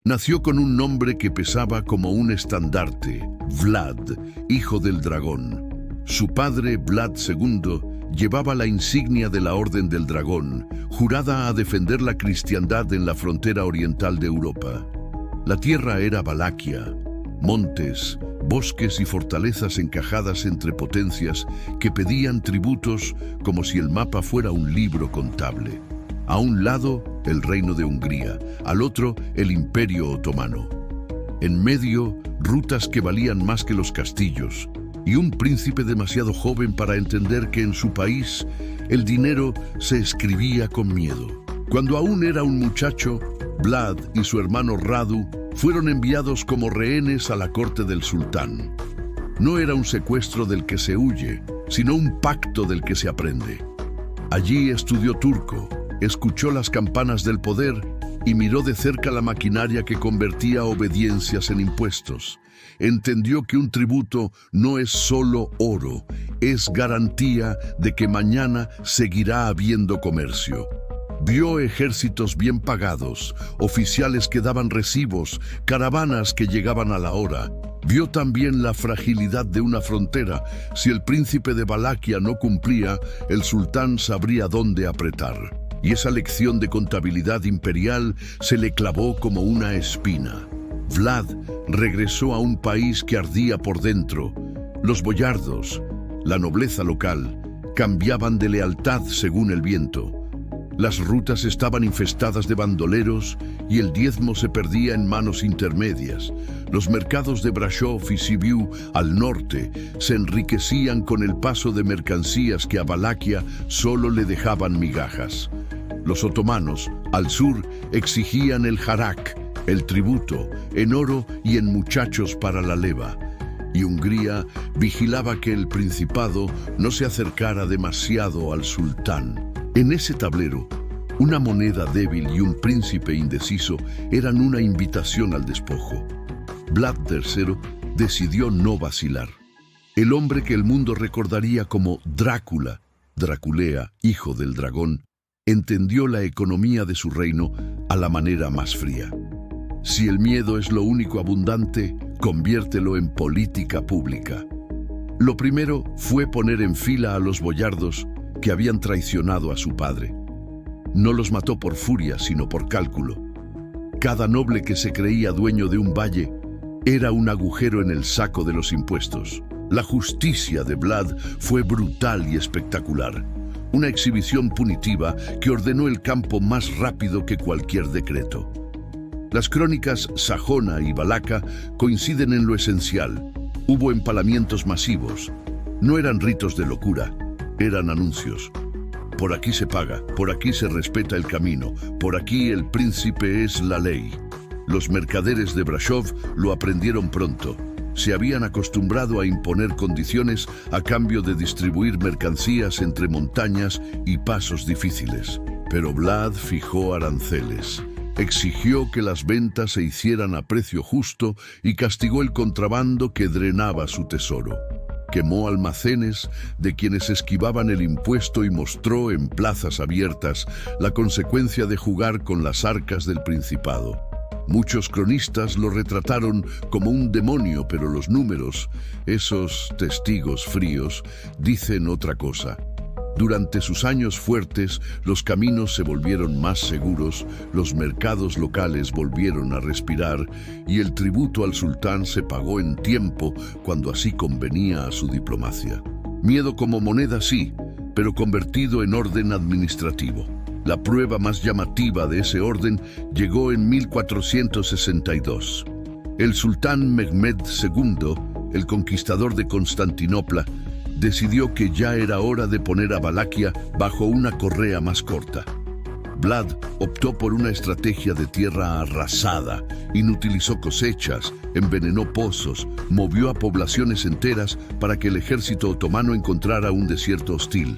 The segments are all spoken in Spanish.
Nació con un nombre que pesaba como un estandarte, Vlad, hijo del dragón. Su padre, Vlad II, llevaba la insignia de la Orden del Dragón, jurada a defender la cristiandad en la frontera oriental de Europa. La tierra era Valaquia, montes, bosques y fortalezas encajadas entre potencias que pedían tributos como si el mapa fuera un libro contable. A un lado, el reino de Hungría, al otro, el Imperio Otomano. En medio, rutas que valían más que los castillos, y un príncipe demasiado joven para entender que en su país el dinero se escribía con miedo. Cuando aún era un muchacho, Vlad y su hermano Radu fueron enviados como rehenes a la corte del sultán. No era un secuestro del que se huye, sino un pacto del que se aprende. Allí estudió turco, escuchó las campanas del poder y miró de cerca la maquinaria que convertía obediencias en impuestos. Entendió que un tributo no es solo oro, es garantía de que mañana seguirá habiendo comercio. Vio ejércitos bien pagados, oficiales que daban recibos, caravanas que llegaban a la hora. Vio también la fragilidad de una frontera. Si el príncipe de Valaquia no cumplía, el sultán sabría dónde apretar. Y esa lección de contabilidad imperial se le clavó como una espina. Vlad regresó a un país que ardía por dentro. Los boyardos, la nobleza local, cambiaban de lealtad según el viento. Las rutas estaban infestadas de bandoleros y el diezmo se perdía en manos intermedias. Los mercados de Brasov y Sibiu, al norte, se enriquecían con el paso de mercancías que a Valaquia solo le dejaban migajas. Los otomanos, al sur, exigían el jarak, el tributo, en oro y en muchachos para la leva. Y Hungría vigilaba que el principado no se acercara demasiado al sultán. En ese tablero, una moneda débil y un príncipe indeciso eran una invitación al despojo. Vlad III decidió no vacilar. El hombre que el mundo recordaría como Drácula, Draculea, hijo del dragón, entendió la economía de su reino a la manera más fría. Si el miedo es lo único abundante, conviértelo en política pública. Lo primero fue poner en fila a los boyardos que habían traicionado a su padre. No los mató por furia, sino por cálculo. Cada noble que se creía dueño de un valle era un agujero en el saco de los impuestos. La justicia de Vlad fue brutal y espectacular. Una exhibición punitiva que ordenó el campo más rápido que cualquier decreto. Las crónicas sajona y valaca coinciden en lo esencial. Hubo empalamientos masivos. No eran ritos de locura, eran anuncios. Por aquí se paga, por aquí se respeta el camino, por aquí el príncipe es la ley. Los mercaderes de Brasov lo aprendieron pronto. Se habían acostumbrado a imponer condiciones a cambio de distribuir mercancías entre montañas y pasos difíciles. Pero Vlad fijó aranceles. Exigió que las ventas se hicieran a precio justo y castigó el contrabando que drenaba su tesoro. Quemó almacenes de quienes esquivaban el impuesto y mostró en plazas abiertas la consecuencia de jugar con las arcas del principado. Muchos cronistas lo retrataron como un demonio, pero los números, esos testigos fríos, dicen otra cosa. Durante sus años fuertes, los caminos se volvieron más seguros, los mercados locales volvieron a respirar y el tributo al sultán se pagó en tiempo cuando así convenía a su diplomacia. Miedo como moneda sí, pero convertido en orden administrativo. La prueba más llamativa de ese orden llegó en 1462. El sultán Mehmed II, el conquistador de Constantinopla, decidió que ya era hora de poner a Valaquia bajo una correa más corta. Vlad optó por una estrategia de tierra arrasada, inutilizó cosechas, envenenó pozos, movió a poblaciones enteras para que el ejército otomano encontrara un desierto hostil.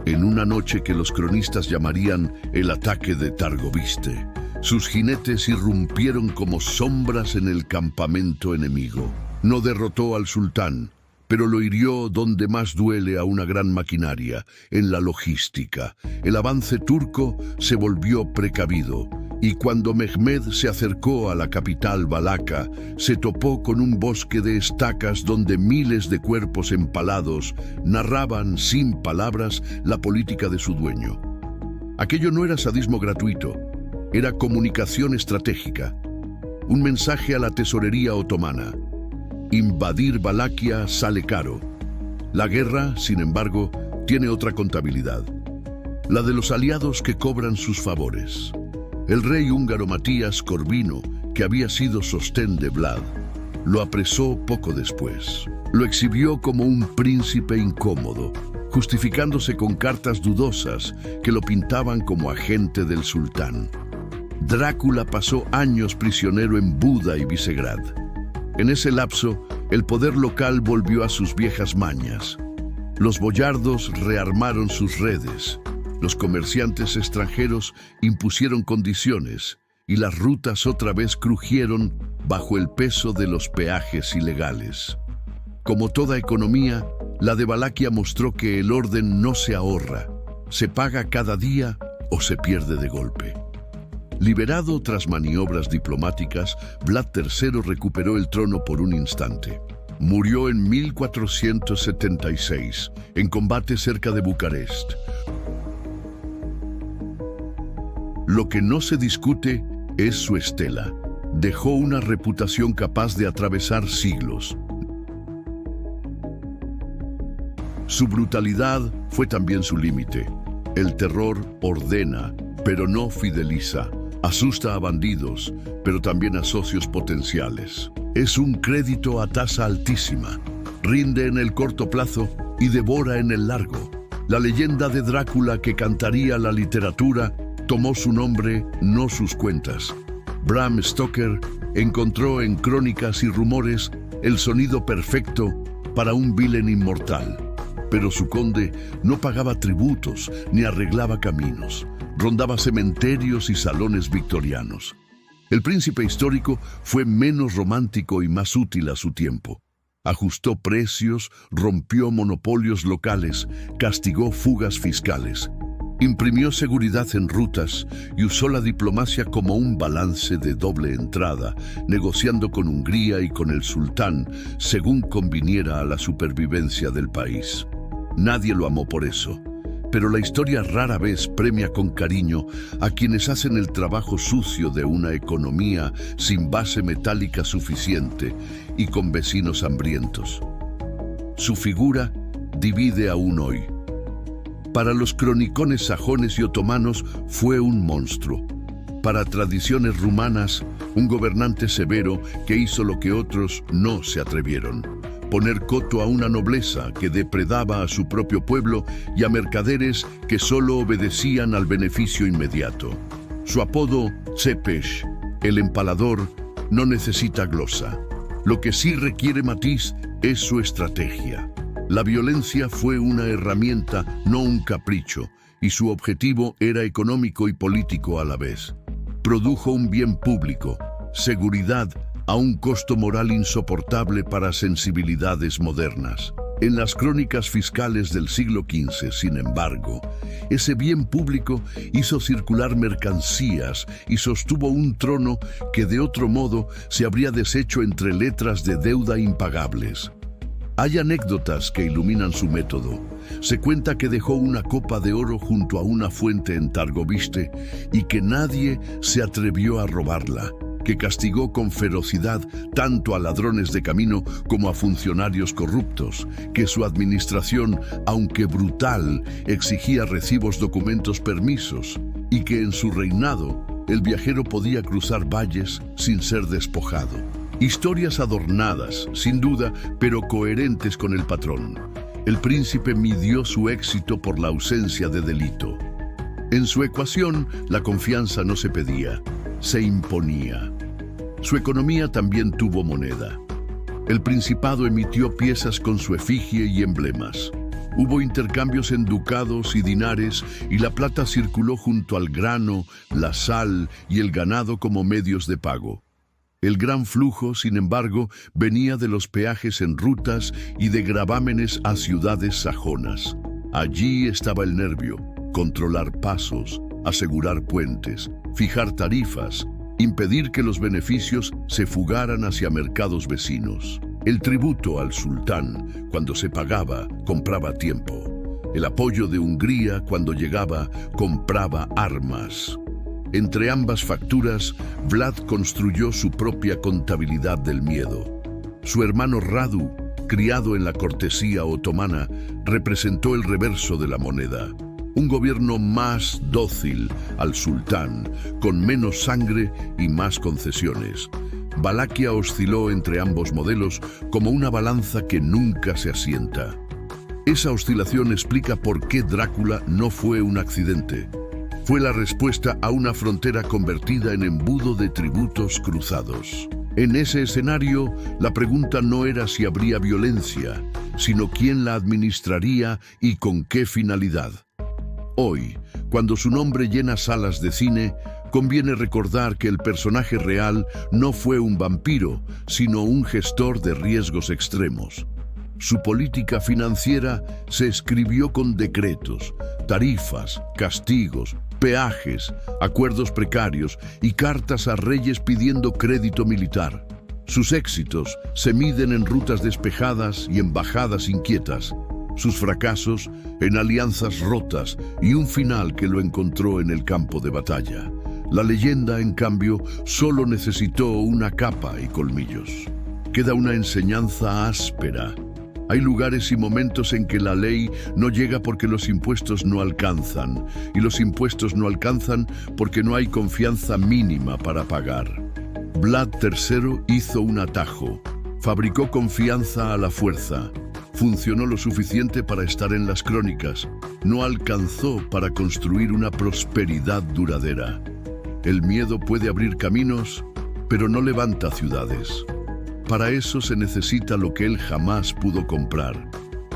En una noche que los cronistas llamarían el ataque de Targoviste, sus jinetes irrumpieron como sombras en el campamento enemigo. No derrotó al sultán, pero lo hirió donde más duele a una gran maquinaria, en la logística. El avance turco se volvió precavido Y cuando Mehmed se acercó a la capital valaca, se topó con un bosque de estacas donde miles de cuerpos empalados narraban sin palabras la política de su dueño. Aquello no era sadismo gratuito, era comunicación estratégica. Un mensaje a la tesorería otomana. Invadir Valaquia sale caro. La guerra, sin embargo, tiene otra contabilidad. La de los aliados que cobran sus favores. El rey húngaro Matías Corvino, que había sido sostén de Vlad, lo apresó poco después. Lo exhibió como un príncipe incómodo, justificándose con cartas dudosas que lo pintaban como agente del sultán. Drácula pasó años prisionero en Buda y Visegrad. En ese lapso, el poder local volvió a sus viejas mañas. Los boyardos rearmaron sus redes. Los comerciantes extranjeros impusieron condiciones y las rutas otra vez crujieron bajo el peso de los peajes ilegales. Como toda economía, la de Valaquia mostró que el orden no se ahorra, se paga cada día o se pierde de golpe. Liberado tras maniobras diplomáticas, Vlad III recuperó el trono por un instante. Murió en 1476, en combate cerca de Bucarest. Lo que no se discute es su estela. Dejó una reputación capaz de atravesar siglos. Su brutalidad fue también su límite. El terror ordena, pero no fideliza. Asusta a bandidos, pero también a socios potenciales. Es un crédito a tasa altísima. Rinde en el corto plazo y devora en el largo. La leyenda de Drácula que cantaría la literatura tomó su nombre, no sus cuentas. Bram Stoker encontró en crónicas y rumores el sonido perfecto para un vilén inmortal. Pero su conde no pagaba tributos ni arreglaba caminos. Rondaba cementerios y salones victorianos. El príncipe histórico fue menos romántico y más útil a su tiempo. Ajustó precios, rompió monopolios locales, castigó fugas fiscales. Imprimió seguridad en rutas y usó la diplomacia como un balance de doble entrada, negociando con Hungría y con el sultán según conviniera a la supervivencia del país. Nadie lo amó por eso, pero la historia rara vez premia con cariño a quienes hacen el trabajo sucio de una economía sin base metálica suficiente y con vecinos hambrientos. Su figura divide aún hoy. Para los cronicones sajones y otomanos fue un monstruo. Para tradiciones rumanas, un gobernante severo que hizo lo que otros no se atrevieron. Poner coto a una nobleza que depredaba a su propio pueblo y a mercaderes que solo obedecían al beneficio inmediato. Su apodo, Tsepesh, el empalador, no necesita glosa. Lo que sí requiere matiz es su estrategia. La violencia fue una herramienta, no un capricho, y su objetivo era económico y político a la vez. Produjo un bien público, seguridad, a un costo moral insoportable para sensibilidades modernas. En las crónicas fiscales del siglo XV, sin embargo, ese bien público hizo circular mercancías y sostuvo un trono que de otro modo se habría deshecho entre letras de deuda impagables. Hay anécdotas que iluminan su método. Se cuenta que dejó una copa de oro junto a una fuente en Targoviste y que nadie se atrevió a robarla, que castigó con ferocidad tanto a ladrones de camino como a funcionarios corruptos, que su administración, aunque brutal, exigía recibos, documentos, permisos, y que en su reinado el viajero podía cruzar valles sin ser despojado. Historias adornadas, sin duda, pero coherentes con el patrón. El príncipe midió su éxito por la ausencia de delito. En su ecuación, la confianza no se pedía, se imponía. Su economía también tuvo moneda. El principado emitió piezas con su efigie y emblemas. Hubo intercambios en ducados y dinares y la plata circuló junto al grano, la sal y el ganado como medios de pago. El gran flujo, sin embargo, venía de los peajes en rutas y de gravámenes a ciudades sajonas. Allí estaba el nervio, controlar pasos, asegurar puentes, fijar tarifas, impedir que los beneficios se fugaran hacia mercados vecinos. El tributo al sultán, cuando se pagaba, compraba tiempo. El apoyo de Hungría, cuando llegaba, compraba armas. Entre ambas facturas, Vlad construyó su propia contabilidad del miedo. Su hermano Radu, criado en la cortesía otomana, representó el reverso de la moneda. Un gobierno más dócil al sultán, con menos sangre y más concesiones. Valaquia osciló entre ambos modelos como una balanza que nunca se asienta. Esa oscilación explica por qué Drácula no fue un accidente. Fue la respuesta a una frontera convertida en embudo de tributos cruzados. En ese escenario, la pregunta no era si habría violencia, sino quién la administraría y con qué finalidad. Hoy, cuando su nombre llena salas de cine, conviene recordar que el personaje real no fue un vampiro, sino un gestor de riesgos extremos. Su política financiera se escribió con decretos, tarifas, castigos, peajes, acuerdos precarios y cartas a reyes pidiendo crédito militar. Sus éxitos se miden en rutas despejadas y embajadas inquietas. Sus fracasos en alianzas rotas y un final que lo encontró en el campo de batalla. La leyenda, en cambio, solo necesitó una capa y colmillos. Queda una enseñanza áspera. Hay lugares y momentos en que la ley no llega porque los impuestos no alcanzan, y los impuestos no alcanzan porque no hay confianza mínima para pagar. Vlad III hizo un atajo, fabricó confianza a la fuerza, funcionó lo suficiente para estar en las crónicas, no alcanzó para construir una prosperidad duradera. El miedo puede abrir caminos, pero no levanta ciudades. Para eso se necesita lo que él jamás pudo comprar: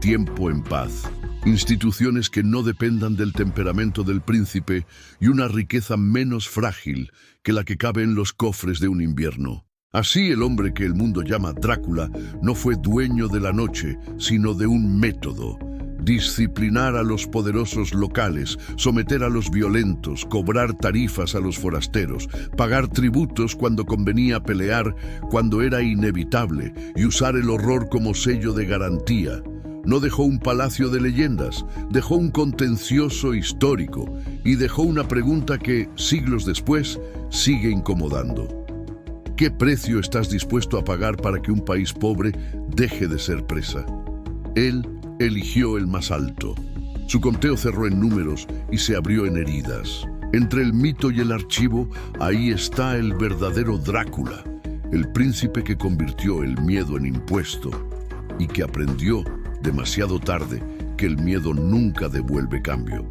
tiempo en paz, instituciones que no dependan del temperamento del príncipe y una riqueza menos frágil que la que cabe en los cofres de un invierno. Así, el hombre que el mundo llama Drácula no fue dueño de la noche, sino de un método: disciplinar a los poderosos locales, someter a los violentos, cobrar tarifas a los forasteros, pagar tributos cuando convenía, pelear cuando era inevitable y usar el horror como sello de garantía. No dejó un palacio de leyendas, dejó un contencioso histórico y dejó una pregunta que, siglos después, sigue incomodando. ¿Qué precio estás dispuesto a pagar para que un país pobre deje de ser presa? Él eligió el más alto. Su conteo cerró en números y se abrió en heridas. Entre el mito y el archivo, ahí está el verdadero Drácula, el príncipe que convirtió el miedo en impuesto y que aprendió demasiado tarde que el miedo nunca devuelve cambio.